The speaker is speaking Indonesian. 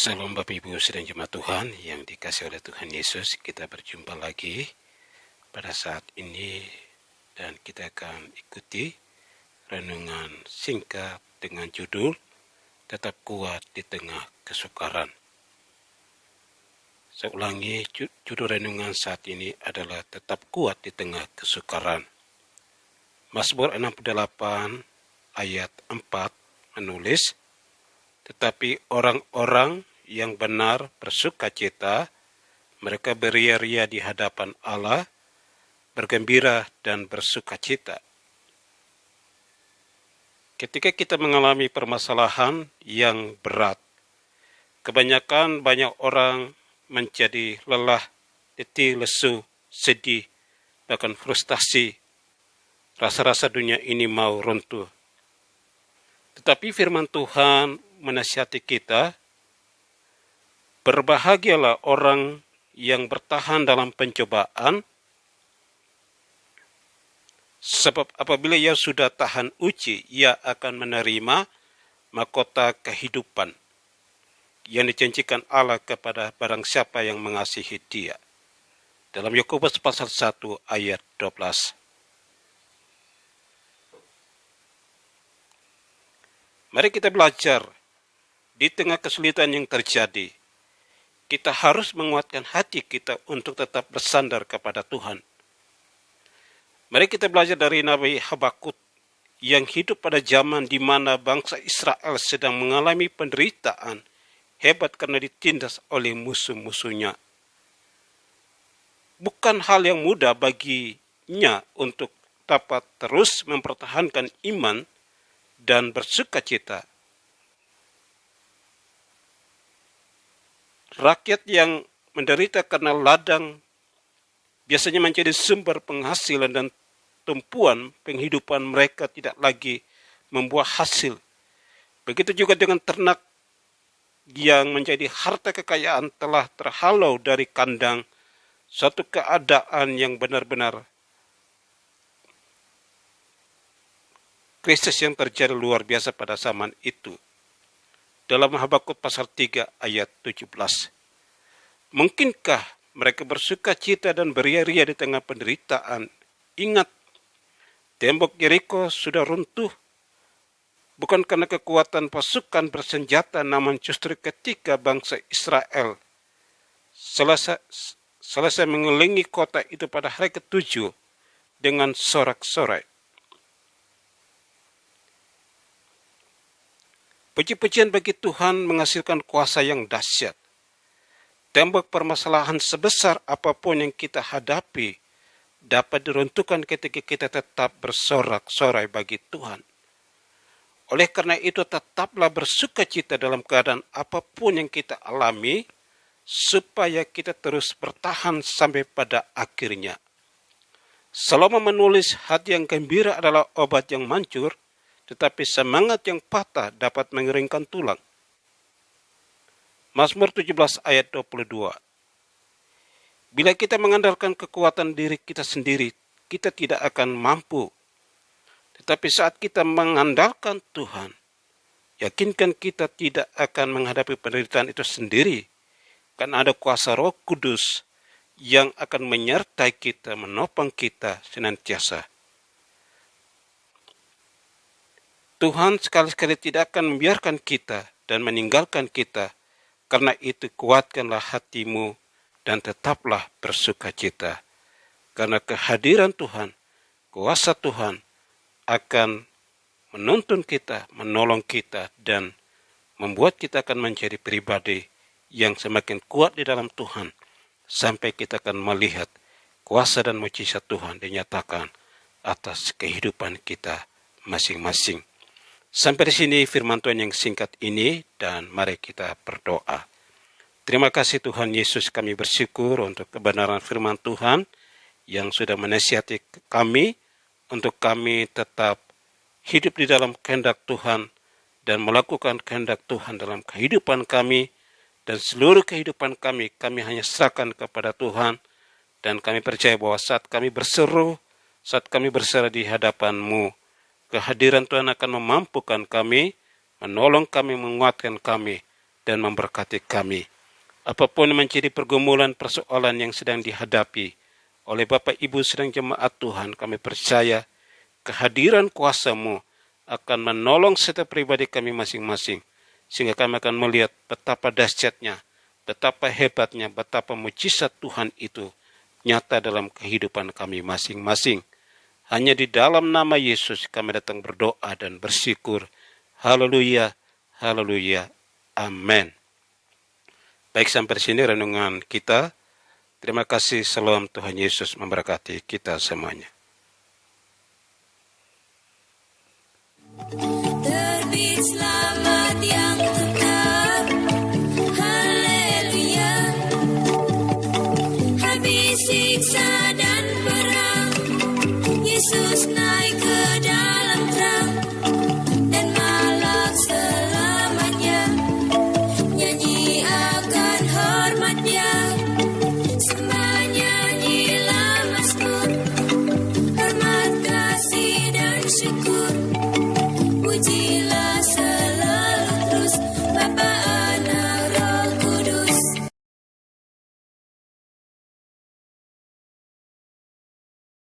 Salam Bapak Ibu sedang jemaat Tuhan yang dikasihi oleh Tuhan Yesus. Kita berjumpa lagi pada saat ini dan kita akan ikuti renungan singkat dengan judul Tetap Kuat di Tengah Kesukaran. Saya ulangi, judul renungan saat ini adalah Tetap Kuat di Tengah Kesukaran. Mazmur 68 ayat 4 menulis, tetapi orang-orang yang benar bersukacita, mereka beria-ria di hadapan Allah, bergembira dan bersukacita. Ketika kita mengalami permasalahan yang berat, kebanyakan banyak orang menjadi lelah, letih, lesu, sedih, bahkan frustasi. Rasa-rasa dunia ini mau runtuh. Tetapi firman Tuhan menasihati kita, berbahagialah orang yang bertahan dalam pencobaan, sebab apabila ia sudah tahan uji, ia akan menerima mahkota kehidupan yang dijanjikan Allah kepada barang siapa yang mengasihi Dia. Dalam Yakobus pasal 1 ayat 12. Mari kita belajar di tengah kesulitan yang terjadi. Kita harus menguatkan hati kita untuk tetap bersandar kepada Tuhan. Mari kita belajar dari Nabi Habakuk yang hidup pada zaman di mana bangsa Israel sedang mengalami penderitaan hebat karena ditindas oleh musuh-musuhnya. Bukan hal yang mudah baginya untuk dapat terus mempertahankan iman dan bersukacita. Rakyat yang menderita karena ladang biasanya menjadi sumber penghasilan dan tumpuan penghidupan mereka tidak lagi membuah hasil. Begitu juga dengan ternak yang menjadi harta kekayaan telah terhalau dari kandang, suatu keadaan yang benar-benar krisis yang terjadi luar biasa pada zaman itu. Dalam Habakuk pasal 3 ayat 17. Mungkinkah mereka bersukacita dan beria-ria di tengah penderitaan? Ingat, tembok Yeriko sudah runtuh. Bukan karena kekuatan pasukan bersenjata, namun justru ketika bangsa Israel selesai mengelilingi kota itu pada hari ke-7 dengan sorak-sorai. Puji-pujian bagi Tuhan menghasilkan kuasa yang dahsyat. Tembok permasalahan sebesar apapun yang kita hadapi dapat diruntuhkan ketika kita tetap bersorak-sorai bagi Tuhan. Oleh karena itu, tetaplah bersukacita dalam keadaan apapun yang kita alami, supaya kita terus bertahan sampai pada akhirnya. Salomo menulis, hati yang gembira adalah obat yang mancur, tetapi semangat yang patah dapat mengeringkan tulang. Mazmur 17 ayat 22. Bila kita mengandalkan kekuatan diri kita sendiri, kita tidak akan mampu. Tetapi saat kita mengandalkan Tuhan, yakinkan kita tidak akan menghadapi penderitaan itu sendiri, karena ada kuasa Roh Kudus yang akan menyertai kita, menopang kita senantiasa. Tuhan sekali-sekali tidak akan membiarkan kita dan meninggalkan kita. Karena itu kuatkanlah hatimu dan tetaplah bersukacita. Karena kehadiran Tuhan, kuasa Tuhan akan menuntun kita, menolong kita, dan membuat kita akan menjadi pribadi yang semakin kuat di dalam Tuhan, sampai kita akan melihat kuasa dan mujizat Tuhan dinyatakan atas kehidupan kita masing-masing. Sampai di sini firman Tuhan yang singkat ini, dan mari kita berdoa. Terima kasih Tuhan Yesus, kami bersyukur untuk kebenaran firman Tuhan yang sudah menasihati kami untuk kami tetap hidup di dalam kehendak Tuhan dan melakukan kehendak Tuhan dalam kehidupan kami, dan seluruh kehidupan kami hanya serahkan kepada Tuhan, dan kami percaya bahwa saat kami berseru, saat kami berserah di hadapan-Mu, kehadiran Tuhan akan memampukan kami, menolong kami, menguatkan kami, dan memberkati kami. Apapun menjadi pergumulan persoalan yang sedang dihadapi oleh Bapak Ibu sedang jemaat Tuhan, kami percaya kehadiran kuasa-Mu akan menolong setiap pribadi kami masing-masing, sehingga kami akan melihat betapa dahsyatnya, betapa hebatnya, betapa mujizat Tuhan itu nyata dalam kehidupan kami masing-masing. Hanya di dalam nama Yesus kami datang berdoa dan bersyukur. Haleluya, haleluya, amin. Baik, sampai sini renungan kita. Terima kasih, salam Tuhan Yesus memberkati kita semuanya. Terbit selamat yang tetap, haleluya. Habis siksa dan perang, Yesus naik ke dalam terang, dan malak selamanya nyanyi akan hormat-Nya. Sembah nyanyilah mazmur, hormat kasih dan syukur.